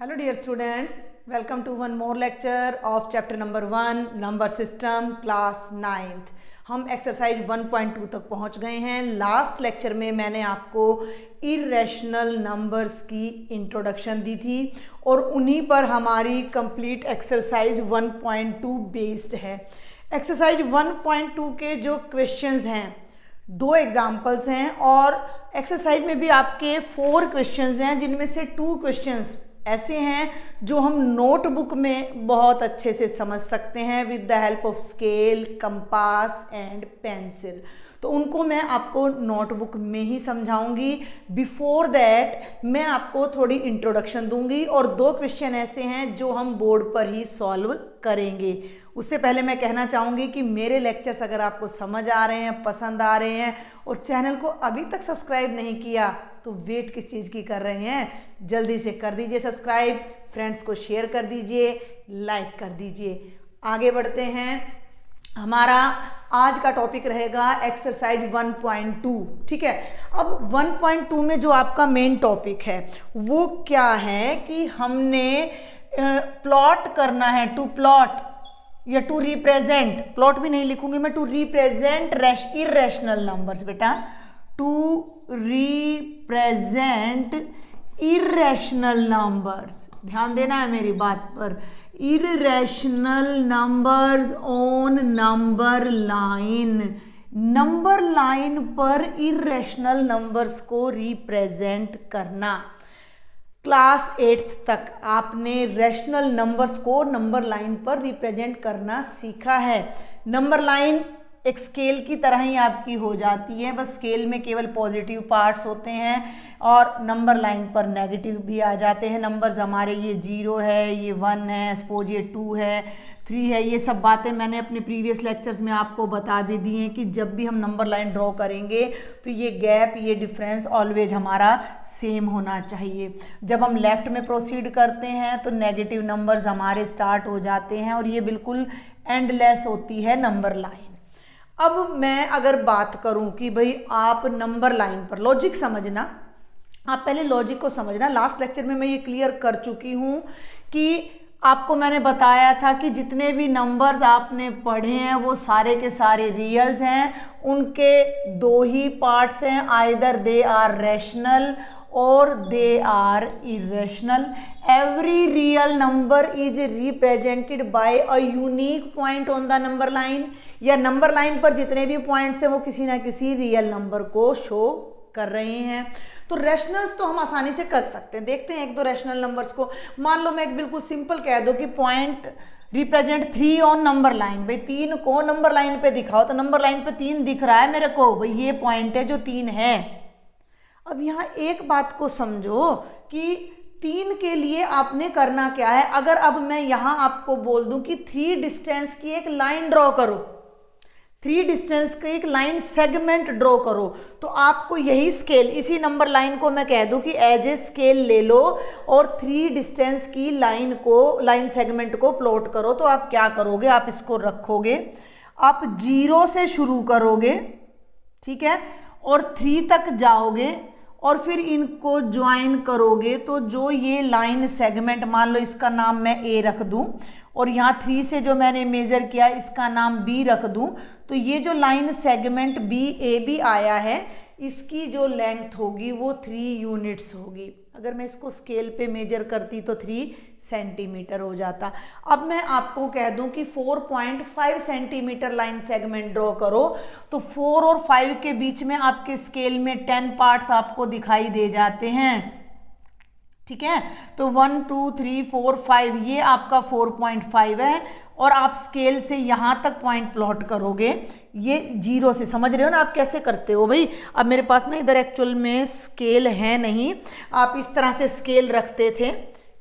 Hello dear students, welcome to one more lecture of chapter number 1 number system class 9th। हम exercise 1.2 तक पहुंच गए हैं। Last lecture में मैंने आपको इरेशनल नंबर्स की इंट्रोडक्शन दी थी और उन्हीं पर हमारी कंप्लीट एक्सरसाइज 1.2 बेस्ड है। एक्सरसाइज 1.2 के जो क्वेश्चंस हैं, 2 एग्जाम्पल्स हैं और एक्सरसाइज में भी आपके 4 क्वेश्चंस हैं, जिनमें से 2 क्वेश्चंस ऐसे हैं जो हम नोटबुक में बहुत अच्छे से समझ सकते हैं with the help of scale, compass and pencil. तो उनको मैं आपको नोटबुक में ही समझाऊंगी। बिफोर दैट मैं आपको थोड़ी इंट्रोडक्शन दूंगी और 2 क्वेश्चन ऐसे हैं जो हम बोर्ड पर ही सॉल्व करेंगे। उससे पहले मैं कहना चाहूँगी कि मेरे लेक्चर्स अगर आपको समझ आ रहे हैं, पसंद आ रहे हैं और चैनल को अभी तक सब्सक्राइब नहीं किया तो वेट किस चीज़ की कर रहे हैं, जल्दी से कर दीजिए सब्सक्राइब, फ्रेंड्स को शेयर कर दीजिए, लाइक कर दीजिए। आगे बढ़ते हैं। हमारा आज का टॉपिक रहेगा एक्सरसाइज 1.2। ठीक है, अब 1.2 में जो आपका मेन टॉपिक है वो क्या है कि हमने प्लॉट करना है, टू प्लॉट या टू रिप्रेजेंट, प्लॉट भी नहीं लिखूंगी मैं, टू रिप्रेजेंट इरेशनल नंबर्स। बेटा, टू रिप्रेजेंट इरेशनल नंबर्स, ध्यान देना है मेरी बात पर। Irrational numbers on number line, number line पर इरेशनल नंबर्स को रिप्रेजेंट करना। क्लास 8th तक आपने रैशनल नंबर्स को नंबर लाइन पर रिप्रेजेंट करना सीखा है। नंबर लाइन एक स्केल की तरह ही आपकी हो जाती है, बस स्केल में केवल पॉजिटिव पार्ट्स होते हैं और नंबर लाइन पर नेगेटिव भी आ जाते हैं। नंबर्स हमारे ये 0 है, ये 1 है, सपोज ये 2 है, 3 है। ये सब बातें मैंने अपने प्रीवियस लेक्चर्स में आपको बता भी दी हैं कि जब भी हम नंबर लाइन ड्रॉ करेंगे तो ये गैप, ये डिफरेंस ऑलवेज हमारा सेम होना चाहिए। जब हम लेफ्ट में प्रोसीड करते हैं तो नेगेटिव नंबर्स हमारे स्टार्ट हो जाते हैं और ये बिल्कुल एंडलेस होती है नंबर लाइन। अब मैं अगर बात करूं कि भाई आप नंबर लाइन पर लॉजिक समझना, आप पहले लॉजिक को समझना। लास्ट लेक्चर में मैं ये क्लियर कर चुकी हूं कि आपको मैंने बताया था कि जितने भी नंबर्स आपने पढ़े हैं वो सारे के सारे रियल्स हैं। उनके 2 ही पार्ट्स हैं, आइदर दे आर रैशनल और they are irrational. Every real number is represented by a unique point on the number line, या नंबर लाइन पर जितने भी पॉइंट्स हैं वो किसी ना किसी रियल नंबर को शो कर रहे हैं। तो रैशनल्स तो हम आसानी से कर सकते हैं। देखते हैं 1-2 रैशनल नंबर्स को। मान लो मैं एक बिल्कुल सिंपल कह दूं कि point represent 3 on number line. भाई 3 को नंबर लाइन पे दिखाओ, तो नंबर लाइन पे 3 दिख रहा है मेरे को, भाई ये पॉइंट है जो 3 है। अब यहाँ एक बात को समझो कि 3 के लिए आपने करना क्या है। अगर अब मैं यहाँ आपको बोल दूं कि 3 डिस्टेंस की एक लाइन ड्रॉ करो, 3 डिस्टेंस का एक लाइन सेगमेंट ड्रॉ करो, तो आपको यही स्केल, इसी नंबर लाइन को मैं कह दूं कि एज ए स्केल ले लो और 3 डिस्टेंस की लाइन को, लाइन सेगमेंट को प्लॉट करो। तो आप क्या करोगे, आप इसको रखोगे, आप 0 से शुरू करोगे, ठीक है, और 3 तक जाओगे और फिर इनको ज्वाइन करोगे। तो जो ये लाइन सेगमेंट, मान लो इसका नाम मैं ए रख दूं और यहाँ 3 से जो मैंने मेजर किया इसका नाम बी रख दूं, तो ये जो line segment B A B आया है इसकी जो लेंथ होगी वो 3 यूनिट्स होगी। अगर मैं इसको स्केल पे मेजर करती तो 3 सेंटीमीटर हो जाता। अब मैं आपको कह दूं कि 4.5 सेंटीमीटर लाइन सेगमेंट ड्रॉ करो, तो 4 और 5 के बीच में आपके स्केल में 10 पार्ट्स आपको दिखाई दे जाते हैं। ठीक है, तो 1 2 3 4 5 ये आपका 4.5 है और आप स्केल से यहाँ तक पॉइंट प्लॉट करोगे, ये 0 से। समझ रहे हो ना आप कैसे करते हो भाई। अब मेरे पास ना इधर एक्चुअल में स्केल है नहीं, आप इस तरह से स्केल रखते थे,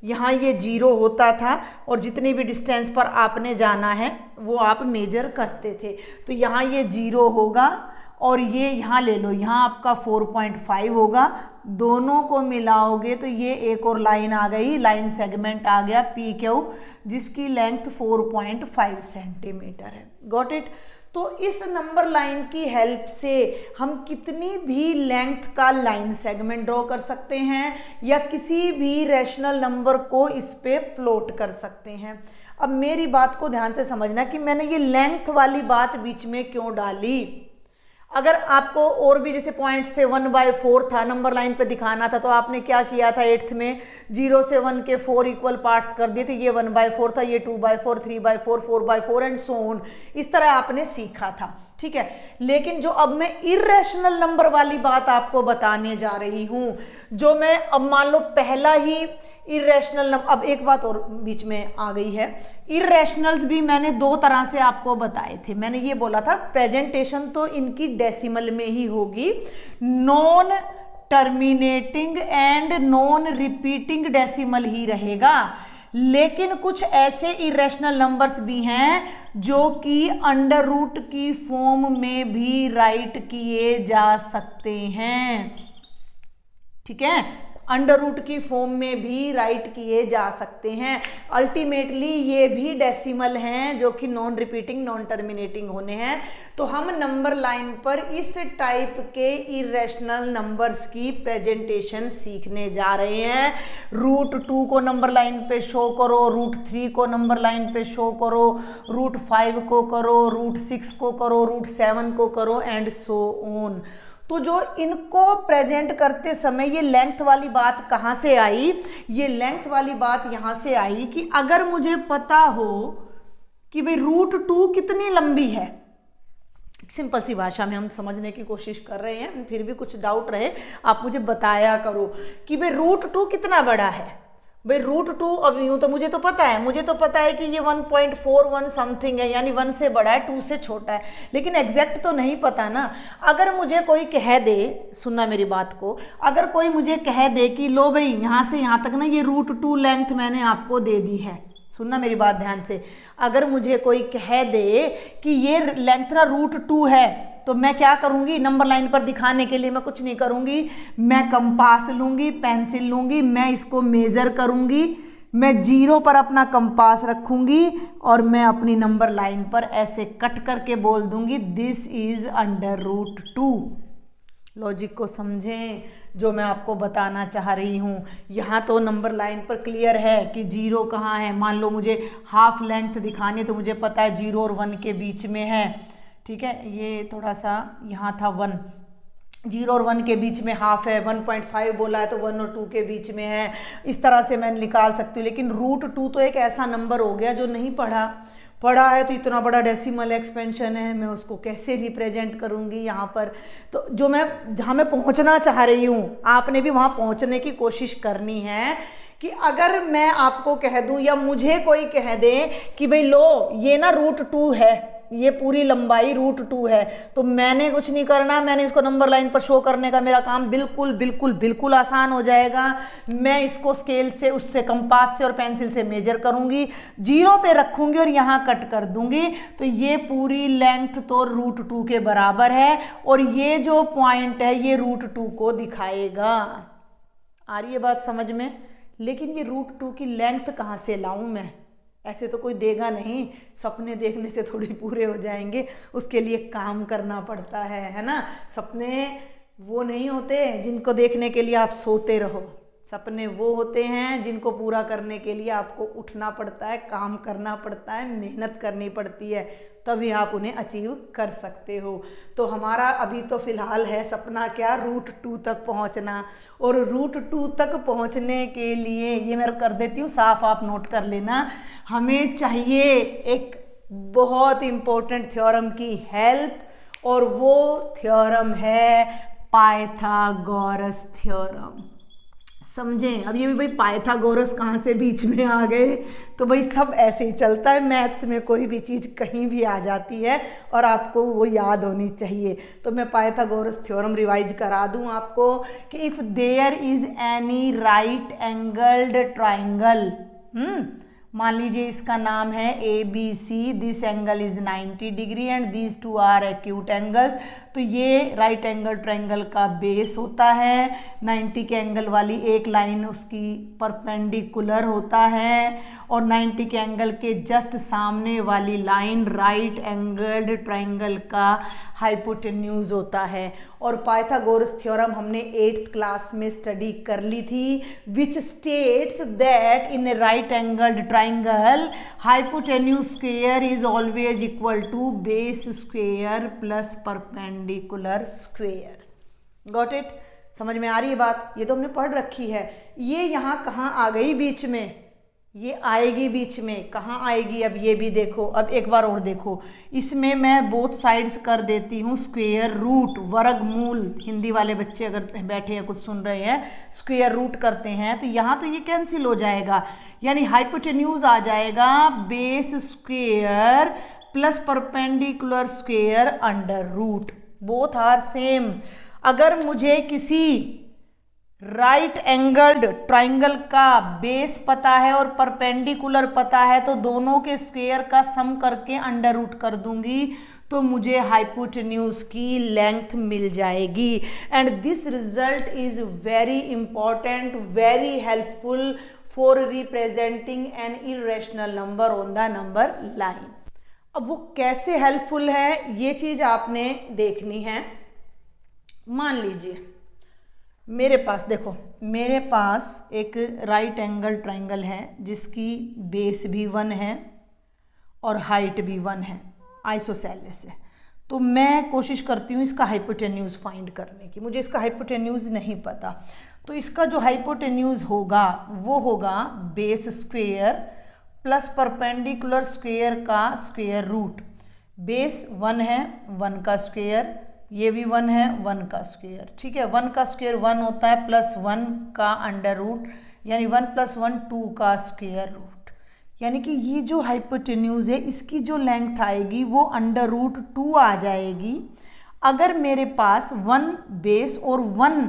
यहाँ ये 0 होता था और जितनी भी डिस्टेंस पर आपने जाना है वो आप मेजर करते थे। तो यहाँ ये 0 होगा और ये यहाँ ले लो, यहाँ आपका 4.5 होगा। दोनों को मिलाओगे तो ये एक और लाइन आ गई, लाइन सेगमेंट आ गया पी क्यू, जिसकी लेंथ 4.5 सेंटीमीटर है। Got it. तो इस नंबर लाइन की हेल्प से हम कितनी भी लेंथ का लाइन सेगमेंट ड्रॉ कर सकते हैं या किसी भी रैशनल नंबर को इस पे प्लॉट कर सकते हैं। अब मेरी बात को ध्यान से समझना कि मैंने ये लेंथ वाली बात बीच में क्यों डाली। अगर आपको और भी जैसे पॉइंट्स थे 1/4 था, नंबर लाइन पे दिखाना था, तो आपने क्या किया था 8th में 0 से 1 के 4 इक्वल पार्ट्स कर दिए थे। ये 1/4 था, ये 2/4, 3/4, 4/4 एंड सो ऑन। इस तरह आपने सीखा था, ठीक है। लेकिन जो अब मैं इर्रेशनल नंबर वाली बात आपको बताने जा रही हूं, जो मैं अब मान लो पहला ही इर्रेशनल नंबर, अब एक बात और बीच में आ गई है, इर्रेशनल्स भी मैंने दो तरह से आपको बताए थे। मैंने ये बोला था प्रेजेंटेशन तो इनकी डेसिमल में ही होगी, non terminating and non repeating decimal ही रहेगा। लेकिन कुछ ऐसे इरेशनल नंबर्स भी हैं जो कि अंडर रूट की फॉर्म में भी राइट किए जा सकते हैं, ठीक है, अंडर रूट की फॉर्म में भी राइट किए जा सकते हैं। अल्टीमेटली ये भी डेसिमल हैं जो कि नॉन रिपीटिंग नॉन टर्मिनेटिंग होने हैं। तो हम नंबर लाइन पर इस टाइप के इरेशनल नंबर्स की प्रेजेंटेशन सीखने जा रहे हैं। √2 को नंबर लाइन पे शो करो, √3 को नंबर लाइन पे शो करो, √5 को करो, √6 को करो, √7 को करो एंड सो ऑन। तो जो इनको प्रेजेंट करते समय ये लेंथ वाली बात कहाँ से आई? ये लेंथ वाली बात यहाँ से आई कि अगर मुझे पता हो कि भाई √2 कितनी लंबी है, सिंपल सी भाषा में हम समझने की कोशिश कर रहे हैं, फिर भी कुछ डाउट रहे आप मुझे बताया करो कि भाई √2 कितना बड़ा है। भाई √2 अब यूँ तो मुझे तो पता है कि ये 1.41 समथिंग है, यानी 1 से बड़ा है, 2 से छोटा है, लेकिन एग्जैक्ट तो नहीं पता ना। अगर मुझे कोई कह दे, सुनना मेरी बात को, अगर कोई मुझे कह दे कि लो भाई यहाँ से यहाँ तक ना ये √2 लेंथ मैंने आपको दे दी है, सुनना मेरी बात ध्यान से, अगर मुझे कोई कह दे कि ये लेंथ ना √2 है, तो मैं क्या करूंगी? नंबर लाइन पर दिखाने के लिए मैं कुछ नहीं करूंगी, मैं कंपास लूंगी, पेंसिल लूंगी, मैं इसको मेजर करूंगी, मैं 0 पर अपना कंपास रखूंगी और मैं अपनी नंबर लाइन पर ऐसे कट करके बोल दूंगी दिस इज अंडर √2। लॉजिक को समझें जो मैं आपको बताना चाह रही हूँ। यहाँ तो नंबर लाइन पर क्लियर है कि 0 कहाँ है। मान लो मुझे हाफ लेंथ दिखानी है तो मुझे पता है 0 और 1 के बीच में है, ठीक है। ये थोड़ा सा यहाँ था 1, 0 और 1 के बीच में हाफ है, 1.5 बोला है तो 1 और 2 के बीच में है। इस तरह से मैं निकाल सकती हूँ। लेकिन √2 तो एक ऐसा नंबर हो गया जो नहीं पढ़ा है, तो इतना बड़ा डेसिमल एक्सपेंशन है, मैं उसको कैसे रिप्रेजेंट करूँगी यहाँ पर। तो जो मैं जहाँ मैं पहुँचना चाह रही हूँ, आपने भी वहाँ पहुँचने की कोशिश करनी है कि अगर मैं आपको कह दूँ या मुझे कोई कह दे कि भाई लो ये ना √2 है, ये पूरी लंबाई √2 है, तो मैंने कुछ नहीं करना, मैंने इसको नंबर लाइन पर शो करने का मेरा काम बिल्कुल बिल्कुल बिल्कुल आसान हो जाएगा। मैं इसको स्केल से, उससे कंपास से और पेंसिल से मेजर करूंगी, 0 पे रखूंगी और यहाँ कट कर दूंगी, तो ये पूरी लेंथ तो √2 के बराबर है और ये जो पॉइंट है ये √2 को दिखाएगा। आ रही है बात समझ में? लेकिन ये √2 की लेंथ कहाँ से लाऊं मैं? ऐसे तो कोई देगा नहीं, सपने देखने से थोड़ी पूरे हो जाएंगे, उसके लिए काम करना पड़ता है ना। सपने वो नहीं होते जिनको देखने के लिए आप सोते रहो, सपने वो होते हैं जिनको पूरा करने के लिए आपको उठना पड़ता है, काम करना पड़ता है, मेहनत करनी पड़ती है, तभी आप उन्हें अचीव कर सकते हो। तो हमारा अभी तो फिलहाल है सपना क्या? √2 तक पहुंचना। और √2 तक पहुंचने के लिए ये मैं कर देती हूँ साफ, आप नोट कर लेना, हमें चाहिए एक बहुत इम्पोर्टेंट थ्योरम की हेल्प, और वो थ्योरम है पाइथागोरस थ्योरम। समझें? अब ये भी भाई पाइथागोरस कहाँ से बीच में आ गए? तो भाई सब ऐसे ही चलता है, मैथ्स में कोई भी चीज़ कहीं भी आ जाती है और आपको वो याद होनी चाहिए। तो मैं पाइथागोरस थ्योरम रिवाइज करा दूं आपको कि if there is any right angled triangle, मान लीजिए इसका नाम है ABC, this angle is 90 degree and these two are acute angles. तो ये राइट एंगल ट्रायंगल का बेस होता है, 90 के एंगल वाली एक लाइन उसकी परपेंडिकुलर होता है और 90 के एंगल के जस्ट सामने वाली लाइन राइट एंगल्ड ट्रायंगल का हाइपोटेन्यूज होता है। और पाइथागोरस थ्योरम हमने 8th क्लास में स्टडी कर ली थी, which states that in a right angled triangle hypotenuse square is always equal to base square plus perpendicular square. Got it? समझ में आ रही है बात? ये तो हमने पढ़ रखी है। ये यहाँ कहाँ आ गई बीच में? ये आएगी बीच में, कहाँ आएगी? अब ये भी देखो, अब एक बार और देखो, इसमें मैं बोथ साइड्स कर देती हूँ स्क्वायर रूट, वर्गमूल। हिंदी वाले बच्चे अगर बैठे हैं कुछ सुन रहे हैं, स्क्वायर रूट करते हैं तो यहाँ तो ये कैंसिल हो जाएगा, यानी हाइपोटेन्यूज आ जाएगा base square plus perpendicular square under root, both are same. अगर मुझे किसी राइट एंगल्ड ट्रायंगल का बेस पता है और परपेंडिकुलर पता है तो दोनों के स्क्वायर का सम करके अंडर रूट कर दूंगी तो मुझे हाइपोटेन्यूज की लेंथ मिल जाएगी। And this result is very important, very helpful for representing an irrational number on the number line. अब वो कैसे हेल्पफुल है ये चीज आपने देखनी है। मान लीजिए मेरे पास, देखो मेरे पास एक राइट एंगल ट्रायंगल है जिसकी बेस भी 1 है और हाइट भी 1 है, आइसोसेलेस है। तो मैं कोशिश करती हूँ इसका हाइपोटेन्यूज फाइंड करने की। मुझे इसका हाइपोटेन्यूज नहीं पता, तो इसका जो हाइपोटेन्यूज होगा वो होगा base square plus perpendicular square का स्क्वायर रूट। बेस 1 है, 1 का स्क्वायर, ये भी 1 है, 1 का स्क्वायर, ठीक है। 1 का स्क्वायर 1 होता है प्लस 1 का अंडर रूट, यानी 1 + 1 2 का स्क्वायर रूट। यानी कि ये जो हाइपोटेन्यूज है इसकी जो लेंथ आएगी वो अंडर रूट 2 आ जाएगी अगर मेरे पास 1 बेस और 1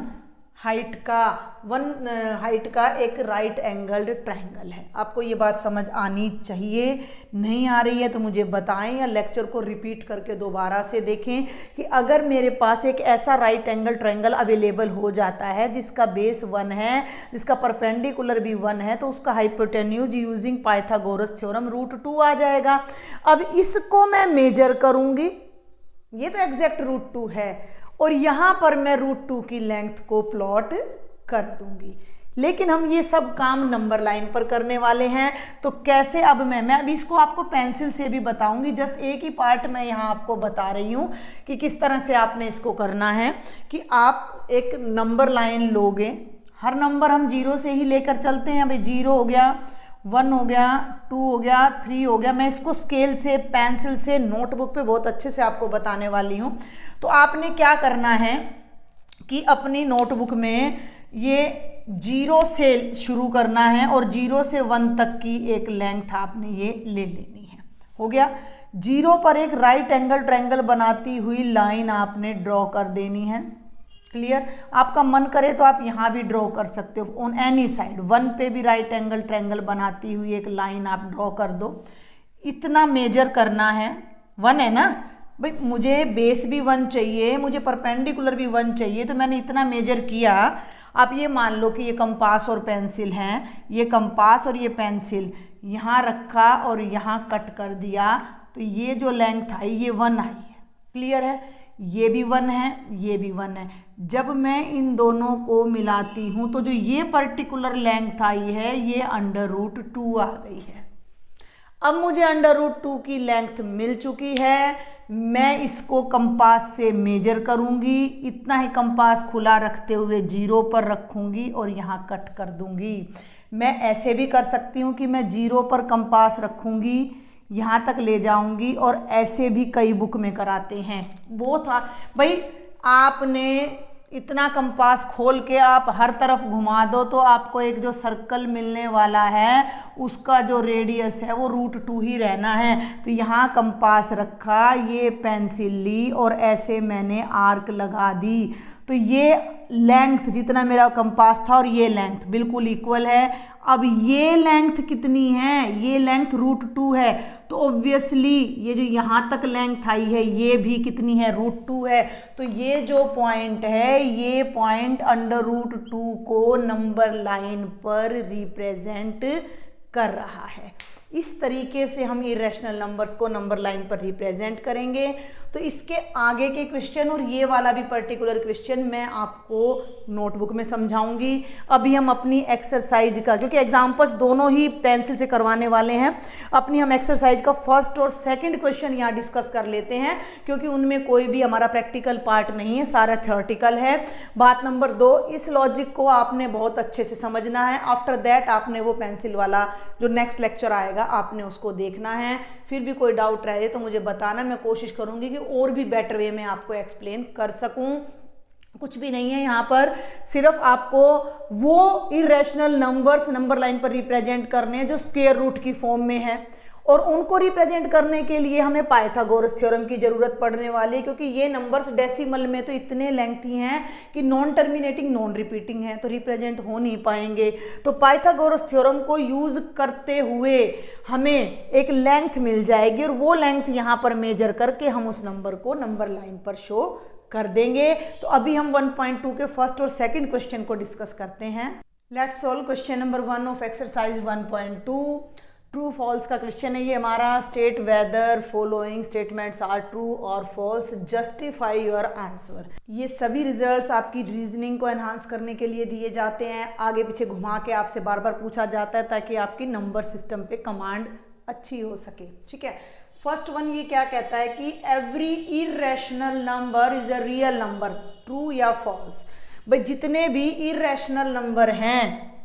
हाइट का एक राइट एंगल्ड ट्रायंगल है। आपको ये बात समझ आनी चाहिए। नहीं आ रही है तो मुझे बताएं या लेक्चर को रिपीट करके दोबारा से देखें कि अगर मेरे पास एक ऐसा राइट एंगल ट्रायंगल अवेलेबल हो जाता है जिसका बेस 1 है, जिसका परपेंडिकुलर भी 1 है, तो उसका हाइपोटेन्यूज यूजिंग पाइथागोरस थ्योरम √2 आ जाएगा। अब इसको मैं मेजर करूंगी, ये तो एग्जैक्ट √2 है और यहाँ पर मैं √2 की लेंथ को प्लॉट कर दूंगी। लेकिन हम ये सब काम नंबर लाइन पर करने वाले हैं, तो कैसे? अब मैं अभी इसको आपको पेंसिल से भी बताऊंगी, जस्ट एक ही पार्ट मैं यहाँ आपको बता रही हूँ कि किस तरह से आपने इसको करना है। कि आप एक नंबर लाइन लोगे, हर नंबर हम 0 से ही लेकर चलते हैं। भाई 0 हो गया, 1 हो गया, 2 हो गया, 3 हो गया। मैं इसको स्केल से, पेंसिल से, नोटबुक पे बहुत अच्छे से आपको बताने वाली हूँ। तो आपने क्या करना है कि अपनी नोटबुक में ये 0 से शुरू करना है और 0 से 1 तक की एक लेंथ आपने ये ले लेनी है। हो गया? 0 पर एक राइट एंगल ट्रायंगल बनाती हुई लाइन आपने ड्रॉ कर देनी है। क्लियर? आपका मन करे तो आप यहाँ भी ड्रॉ कर सकते हो ऑन एनी साइड। 1 पे भी राइट एंगल ट्रायंगल बनाती हुई एक लाइन आप ड्रॉ कर दो। इतना मेजर करना है। 1 है ना भाई, मुझे बेस भी 1 चाहिए, मुझे परपेंडिकुलर भी 1 चाहिए, तो मैंने इतना मेजर किया। आप ये मान लो कि ये कंपास और पेंसिल हैं, ये कंपास और ये पेंसिल यहाँ रखा और यहाँ कट कर दिया, तो ये जो लेंथ आई ये 1 आई है। क्लियर है? ये भी 1 है, ये भी 1 है। जब मैं इन दोनों को मिलाती हूँ तो जो ये पर्टिकुलर लेंथ आई है ये अंडर रूट 2 आ गई है। अब मुझे अंडर रूट 2 की लेंथ मिल चुकी है। मैं इसको कंपास से मेजर करूंगी, इतना ही कंपास खुला रखते हुए 0 पर रखूंगी और यहाँ कट कर दूंगी। मैं ऐसे भी कर सकती हूँ कि मैं 0 पर कंपास रखूंगी, यहाँ तक ले जाऊंगी, और ऐसे भी कई बुक में कराते हैं। भाई आपने इतना कंपास खोल के आप हर तरफ घुमा दो तो आपको एक जो सर्कल मिलने वाला है उसका जो रेडियस है वो √2 ही रहना है। तो यहाँ कंपास रखा, ये पेंसिल ली और ऐसे मैंने आर्क लगा दी, तो ये लेंथ जितना मेरा कंपास था और ये लेंथ बिल्कुल इक्वल है। अब ये लेंथ कितनी है, ये लेंथ √2 है, तो ऑब्वियसली ये जो यहाँ तक लेंथ आई है ये भी कितनी है, √2 है। तो ये जो पॉइंट है, ये पॉइंट √2 को नंबर लाइन पर रिप्रेजेंट कर रहा है। इस तरीके से हम इरेशनल नंबर्स को नंबर लाइन पर रिप्रेजेंट करेंगे। तो इसके आगे के क्वेश्चन और ये वाला भी पर्टिकुलर क्वेश्चन मैं आपको नोटबुक में समझाऊंगी। अभी हम अपनी एक्सरसाइज का, क्योंकि एग्जाम्पल्स दोनों ही पेंसिल से करवाने वाले हैं, अपनी हम एक्सरसाइज का फर्स्ट और सेकंड क्वेश्चन यहाँ डिस्कस कर लेते हैं, क्योंकि उनमें कोई भी हमारा प्रैक्टिकल पार्ट नहीं है, सारा थ्योरेटिकल है। बात नंबर 2, इस लॉजिक को आपने बहुत अच्छे से समझना है। आफ्टर दैट आपने वो पेंसिल वाला जो नेक्स्ट लेक्चर आएगा आपने उसको देखना है। फिर भी कोई डाउट रहे तो मुझे बताना, मैं कोशिश करूंगी कि और भी बेटर वे में आपको एक्सप्लेन कर सकूं। कुछ भी नहीं है यहाँ पर, सिर्फ आपको वो इरेशनल नंबर्स नंबर लाइन पर रिप्रेजेंट करने हैं जो स्क्वायर रूट की फॉर्म में है, और उनको रिप्रेजेंट करने के लिए हमें पाइथागोरस थ्योरम की जरूरत पड़ने वाली है, क्योंकि ये नंबर्स डेसिमल में तो इतने लेंथी हैं कि नॉन टर्मिनेटिंग नॉन रिपीटिंग है, तो रिप्रेजेंट हो नहीं पाएंगे। तो पाइथागोरस थ्योरम को यूज करते हुए हमें एक लेंथ मिल जाएगी, और वो लेंथ यहाँ पर मेजर करके हम उस नंबर को नंबर लाइन पर शो कर देंगे। तो अभी हम 1.2 के फर्स्ट और सेकंड क्वेश्चन को डिस्कस करते हैं। Let's solve question number 1 of exercise 1.2। True false का क्वेश्चन है ये हमारा। State whether following statements are true और फॉल्स, जस्टिफाई योर आंसर। ये सभी रिजल्ट्स आपकी रीजनिंग को एनहांस करने के लिए दिए जाते हैं, आगे पीछे घुमा के आपसे बार बार पूछा जाता है ताकि आपकी नंबर सिस्टम पे कमांड अच्छी हो सके। ठीक है, फर्स्ट वन ये क्या कहता है कि every irrational number is a real number, true या फॉल्स। भाई जितने भी इरेशनल नंबर हैं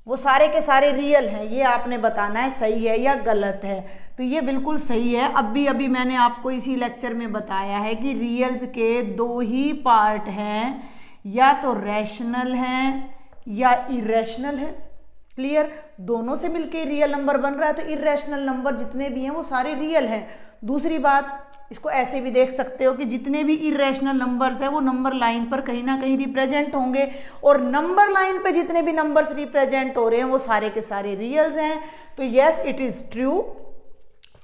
वो सारे के सारे रियल हैं, ये आपने बताना है सही है या गलत है। तो ये बिल्कुल सही है। अभी मैंने आपको इसी लेक्चर में बताया है कि रियल्स के 2 ही पार्ट हैं, या तो रैशनल हैं या इरेशनल है। क्लियर, दोनों से मिलके रियल नंबर बन रहा है, तो इरेशनल नंबर जितने भी हैं वो सारे रियल हैं। दूसरी बात, इसको ऐसे भी देख सकते हो कि जितने भी इरेशनल नंबर्स हैं वो नंबर लाइन पर कहीं ना कहीं रिप्रेजेंट होंगे, और नंबर लाइन पे जितने भी नंबर्स रिप्रेजेंट हो रहे हैं वो सारे के सारे रियल्स हैं। तो yes it is true.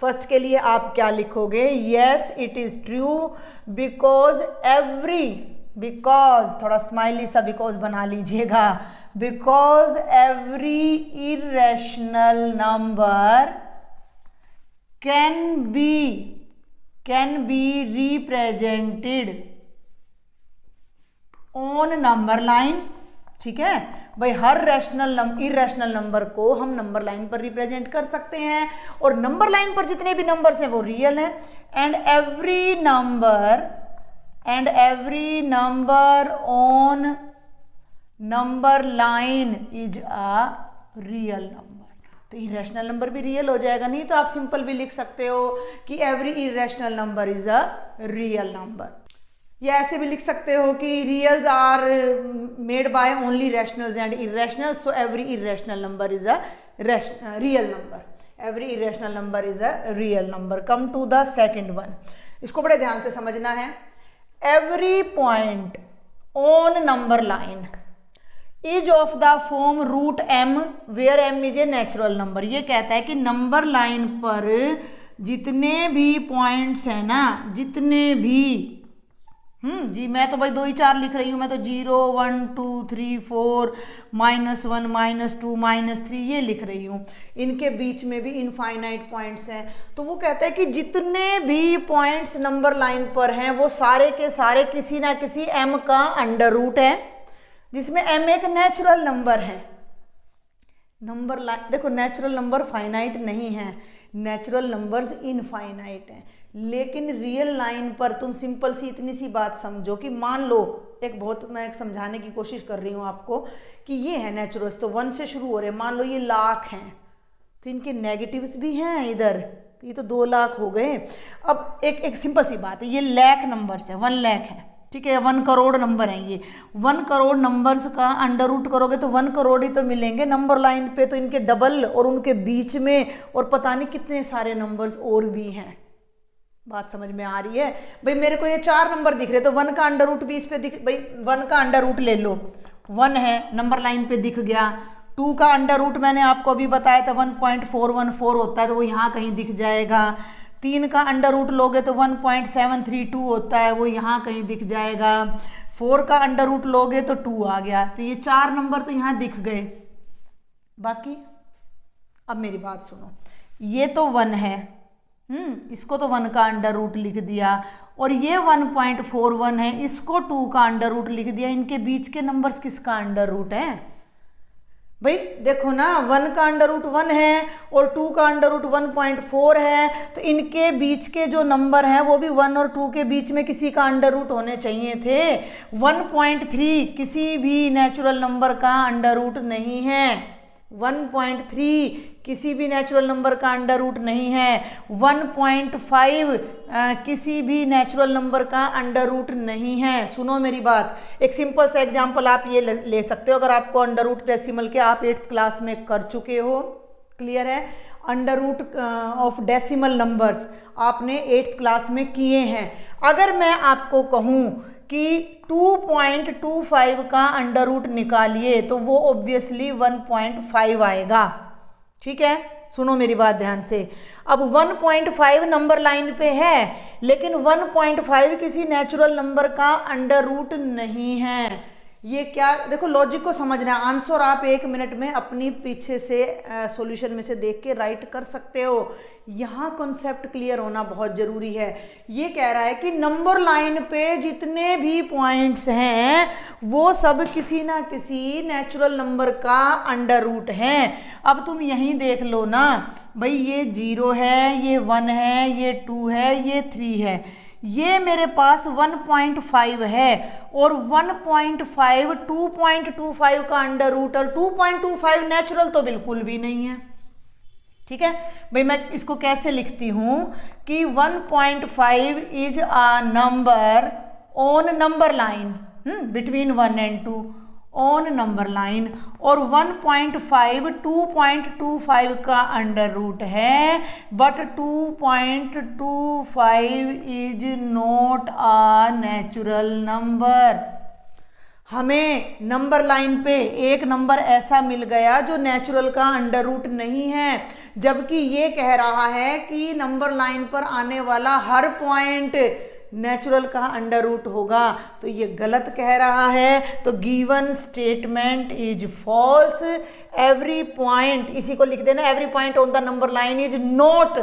First के लिए आप क्या लिखोगे, yes it is true because because थोड़ा स्माइली सा बिकॉज बना लीजिएगा, because every irrational number can be represented on number line. ठीक है भाई, हर इरेशनल नंबर को हम नंबर लाइन पर रिप्रेजेंट कर सकते हैं, और नंबर लाइन पर जितने भी नंबर्स हैं वो रियल हैं। And every number on number line is a real number. तो इरेशनल नंबर भी रियल हो जाएगा, नहीं तो आप सिंपल भी लिख सकते हो कि every irrational number is a real number, या ऐसे भी लिख सकते हो कि reals are made by only rationals and irrational, so every irrational number is a real number, every irrational number is a real number. Come to the second one, इसको बड़े ध्यान से समझना है। Every point on number line is of the form √m where m is a natural number. ये कहता है कि नंबर लाइन पर जितने भी पॉइंट्स हैं ना, जितने भी जी, मैं तो भाई 2 ही 4 लिख रही हूँ, मैं तो 0 1 2 3 4 -1 -2 -3 ये लिख रही हूँ, इनके बीच में भी इनफाइनाइट पॉइंट्स हैं। तो वो कहता है कि जितने भी पॉइंट्स नंबर लाइन पर हैं वो सारे के सारे किसी ना किसी m का अंडर रूट है, जिसमें m एक नेचुरल नंबर है। नंबर लाइन देखो, नेचुरल नंबर फाइनाइट नहीं है, नेचुरल नंबर्स इनफाइनाइट हैं, लेकिन रियल लाइन पर तुम सिंपल सी इतनी सी बात समझो कि मान लो, एक बहुत मैं समझाने की कोशिश कर रही हूँ आपको कि ये है नेचुरल्स, तो 1 से शुरू हो रहे हैं, मान लो ये लाख हैं, तो इनके नेगेटिव्स भी हैं इधर, तो ये तो 2 लाख हो गए। अब एक सिंपल सी बात है, ये लाख नंबर्स है, 1 लाख है, ठीक है, 1 करोड़ नंबर हैं ये, 1 करोड़ नंबर्स का अंडर रूट करोगे तो 1 करोड़ ही तो मिलेंगे नंबर लाइन पे, तो इनके डबल और उनके बीच में और पता नहीं कितने सारे नंबर्स और भी हैं। बात समझ में आ रही है? भाई मेरे को ये 4 नंबर दिख रहे, तो 1 का अंडर रूट भी इस पे दिख, भाई 1 का अंडर रूट ले लो, 1 है, नंबर लाइन पे दिख गया। 2 का अंडर रूट मैंने आपको अभी बताया था 1.414 होता है, तो वो यहाँ कहीं दिख जाएगा। 3 का अंडर रूट लोगे तो 1.732 होता है, वो यहाँ कहीं दिख जाएगा। 4 का अंडर रूट लोगे तो 2 आ गया, तो ये 4 नंबर तो यहाँ दिख गए। बाकी अब मेरी बात सुनो, ये तो 1 है, इसको तो 1 का अंडर रूट लिख दिया, और ये 1.41 है, इसको 2 का अंडर रूट लिख दिया। इनके बीच के नंबर्स किसका अंडर रूट है? भाई देखो ना, 1 का अंडर रूट 1 है और 2 का अंडर रूट 1.4 है, तो इनके बीच के जो नंबर हैं वो भी 1 और 2 के बीच में किसी का अंडर रूट होने चाहिए थे। 1.3 किसी भी नेचुरल नंबर का अंडर रूट नहीं है। 1.3 किसी भी नेचुरल नंबर का अंडर रूट नहीं है। 1.5 किसी भी नेचुरल नंबर का अंडर रूट नहीं है। सुनो मेरी बात, एक सिंपल सा एग्जांपल आप ये ले सकते हो, अगर आपको अंडर रूट डेसिमल के आप 8th क्लास में कर चुके हो, क्लियर है? Under root of decimal numbers आपने 8th क्लास में किए हैं। अगर मैं आपको कहूँ कि 2.25 का अंडर रूट निकालिए, तो वो ऑब्वियसली 1.5 आएगा। ठीक है, सुनो मेरी बात ध्यान से। अब 1.5 नंबर लाइन पे है, लेकिन 1.5 किसी नेचुरल नंबर का अंडर रूट नहीं है। ये क्या, देखो लॉजिक को समझना है। आंसर आप 1 मिनट में अपनी पीछे से सॉल्यूशन में से देख के राइट कर सकते हो। यहाँ कॉन्सेप्ट क्लियर होना बहुत जरूरी है। ये कह रहा है कि नंबर लाइन पे जितने भी पॉइंट्स हैं वो सब किसी ना किसी नेचुरल नंबर का अंडर रूट हैं। अब तुम यहीं देख लो ना भाई, ये 0 है, ये 1 है, ये 2 है, ये 3 है, ये मेरे पास 1.5 है, और 1.5 2.25 का अंडर रूट, और 2.25 नेचुरल तो बिल्कुल भी नहीं है। ठीक है भाई, मैं इसको कैसे लिखती हूं कि 1.5 is a number on number line between 1 and 2 on number line, और 1.5 2.25 का अंडर रूट है, but 2.25 is not a natural number. हमें नंबर लाइन पे एक नंबर ऐसा मिल गया जो नेचुरल का अंडर रूट नहीं है, जबकि ये कह रहा है कि नंबर लाइन पर आने वाला हर पॉइंट नेचुरल का अंडर रूट होगा। तो ये गलत कह रहा है। तो given statement is false. Every point, इसी को लिख देना, every point on the number line is not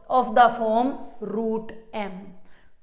of the form root m।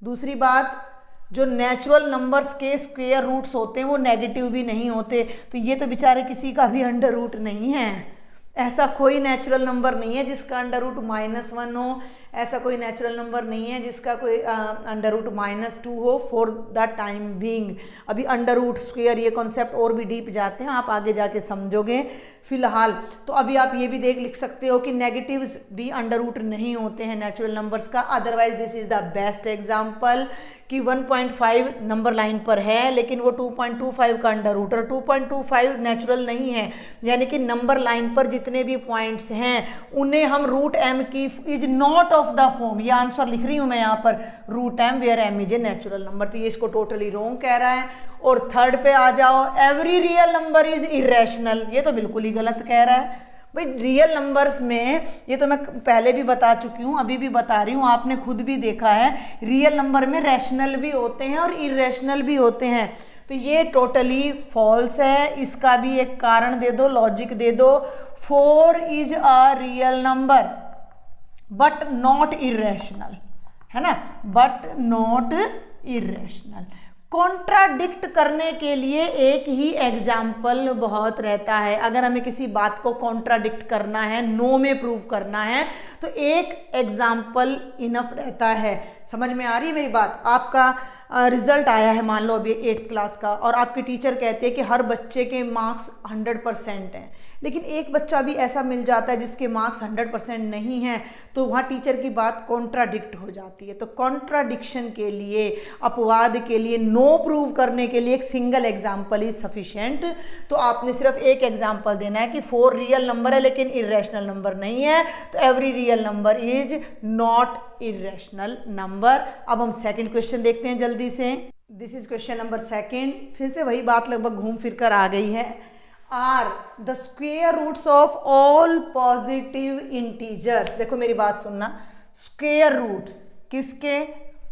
दूसरी बात, जो नेचुरल नंबर्स के स्क्वायर रूट्स होते हैं वो नेगेटिव भी नहीं होते, तो ये तो बेचारे किसी का भी अंडर रूट नहीं है। ऐसा कोई नेचुरल नंबर नहीं है जिसका अंडर रूट -1 हो, ऐसा कोई नेचुरल नंबर नहीं है जिसका कोई अंडर रूट -2 हो फॉर द टाइम बीइंग। अभी अंडर रूट स्क्वायर ये कॉन्सेप्ट और भी डीप जाते हैं, आप आगे जाके समझोगे। फिलहाल तो अभी आप ये भी लिख सकते हो कि नेगेटिव्स भी अंडर रूट नहीं होते हैं नेचुरल नंबर्स का। Otherwise this is the best example कि 1.5 नंबर लाइन पर है, लेकिन वो 2.25 का अंडर रूट, और 2.25 नेचुरल नहीं है, यानी कि नंबर लाइन पर जितने भी पॉइंट्स हैं उन्हें हम रूट m की is not of the form, ये आंसर लिख रही हूं मैं यहाँ पर, root m where m is a natural number. तो ये इसको टोटली रॉन्ग कह रहा है। और थर्ड पे आ जाओ, every real number is irrational, ये तो बिल्कुल ही गलत कह रहा है। भाई रियल नंबर्स में, ये तो मैं पहले भी बता चुकी हूँ, अभी भी बता रही हूँ, आपने खुद भी देखा है, रियल नंबर में रैशनल भी होते हैं और इरेशनल भी होते हैं। तो ये टोटली फॉल्स है। इसका भी एक कारण दे दो, लॉजिक दे दो। 4 is a real number but not irrational, है ना, बट नॉट इरेशनल। कॉन्ट्राडिक्ट करने के लिए एक ही एग्जाम्पल बहुत रहता है। अगर हमें किसी बात को कॉन्ट्राडिक्ट करना है, नो में प्रूव करना है, तो एक एग्जाम्पल इनफ रहता है। समझ में आ रही है मेरी बात? आपका रिजल्ट आया है मान लो अभी 8th क्लास का, और आपके टीचर कहते हैं कि हर बच्चे के मार्क्स 100% हैं, लेकिन एक बच्चा भी ऐसा मिल जाता है जिसके मार्क्स 100% नहीं हैं, तो वहाँ टीचर की बात कॉन्ट्राडिक्ट हो जाती है। तो कॉन्ट्राडिक्शन के लिए, अपवाद के लिए, नो प्रूव करने के लिए एक सिंगल एग्जाम्पल इज सफिशिएंट। तो आपने सिर्फ एक एग्जाम्पल देना है कि 4 रियल नंबर है लेकिन इरेशनल नंबर नहीं है, तो every real number is not irrational number. अब हम सेकेंड क्वेश्चन देखते हैं जल्दी से। This is question number 2। फिर से वही बात लगभग घूम फिर कर आ गई है। Are the square roots of all positive integers, देखो मेरी बात सुनना, स्क्वेयर रूट्स किसके?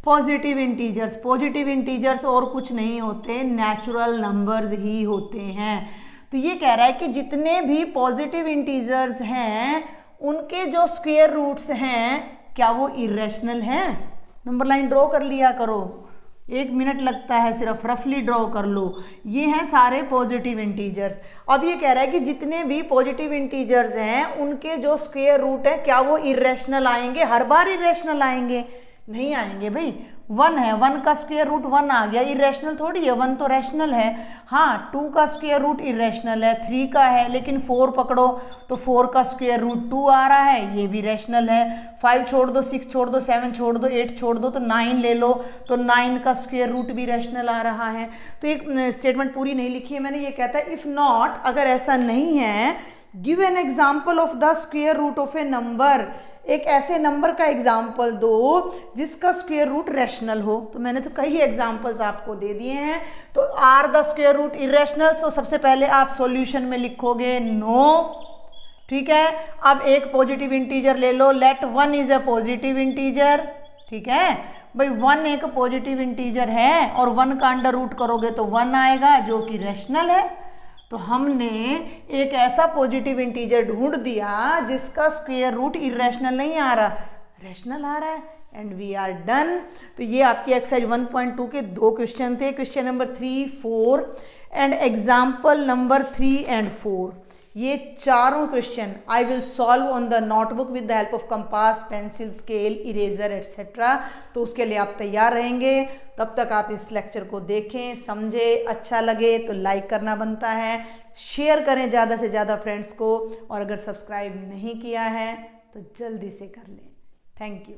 Positive integers. पॉजिटिव इंटीजर्स और कुछ नहीं होते, नेचुरल नंबर्स ही होते हैं। तो ये कह रहा है कि जितने भी पॉजिटिव इंटीजर्स हैं उनके जो स्क्वेयर रूट्स हैं क्या वो इरेशनल हैं? नंबर लाइन ड्रॉ कर लिया करो, 1 मिनट लगता है सिर्फ, रफली ड्रॉ कर लो। ये हैं सारे पॉजिटिव इंटीजर्स। अब ये कह रहा है कि जितने भी पॉजिटिव इंटीजर्स हैं उनके जो स्क्वायर रूट है क्या वो इरेशनल आएंगे? हर बार इरेशनल आएंगे? नहीं आएंगे भाई। 1 है, 1 का स्क्वायर रूट 1 आ गया, इरेशनल थोड़ी है, 1 तो रैशनल है। हाँ, 2 का स्क्वायर रूट इरेशनल है, 3 का है, लेकिन 4 पकड़ो तो 4 का स्क्वायर रूट 2 आ रहा है, ये भी रैशनल है। 5 छोड़ दो, 6 छोड़ दो, 7 छोड़ दो, 8 छोड़ दो, तो 9 ले लो, तो 9 का स्क्वायर रूट भी रैशनल आ रहा है। तो एक स्टेटमेंट पूरी नहीं लिखी है मैंने, ये कहता है इफ नॉट, अगर ऐसा नहीं है, give an example of the square root of a number, एक ऐसे नंबर का एग्जाम्पल दो जिसका स्क्वायर रूट रैशनल हो। तो मैंने तो कई एग्जाम्पल्स आपको दे दिए हैं। तो are the square root irrational, तो सबसे पहले आप सॉल्यूशन में लिखोगे नो, ठीक है। अब एक पॉजिटिव इंटीजर ले लो, let 1 is a positive integer, ठीक है भाई। 1 एक पॉजिटिव इंटीजर है और 1 का अंडर रूट करोगे तो 1 आएगा जो कि रैशनल है। तो हमने एक ऐसा पॉजिटिव इंटीजर ढूंढ दिया जिसका स्क्वायर रूट इरेशनल नहीं आ रहा, रैशनल आ रहा है, एंड वी आर डन। तो ये आपकी एक्सरसाइज 1.2 के 2 क्वेश्चन थे, question number 3, 4 and example number 3 and 4। ये चारों question I will solve on the notebook with the help of compass, pencil, scale, eraser etcetera. तो उसके लिए आप तैयार रहेंगे। तब तक आप इस लेक्चर को देखें, समझें, अच्छा लगे तो लाइक करना बनता है, शेयर करें ज़्यादा से ज़्यादा फ्रेंड्स को, और अगर सब्सक्राइब नहीं किया है तो जल्दी से कर लें। Thank you.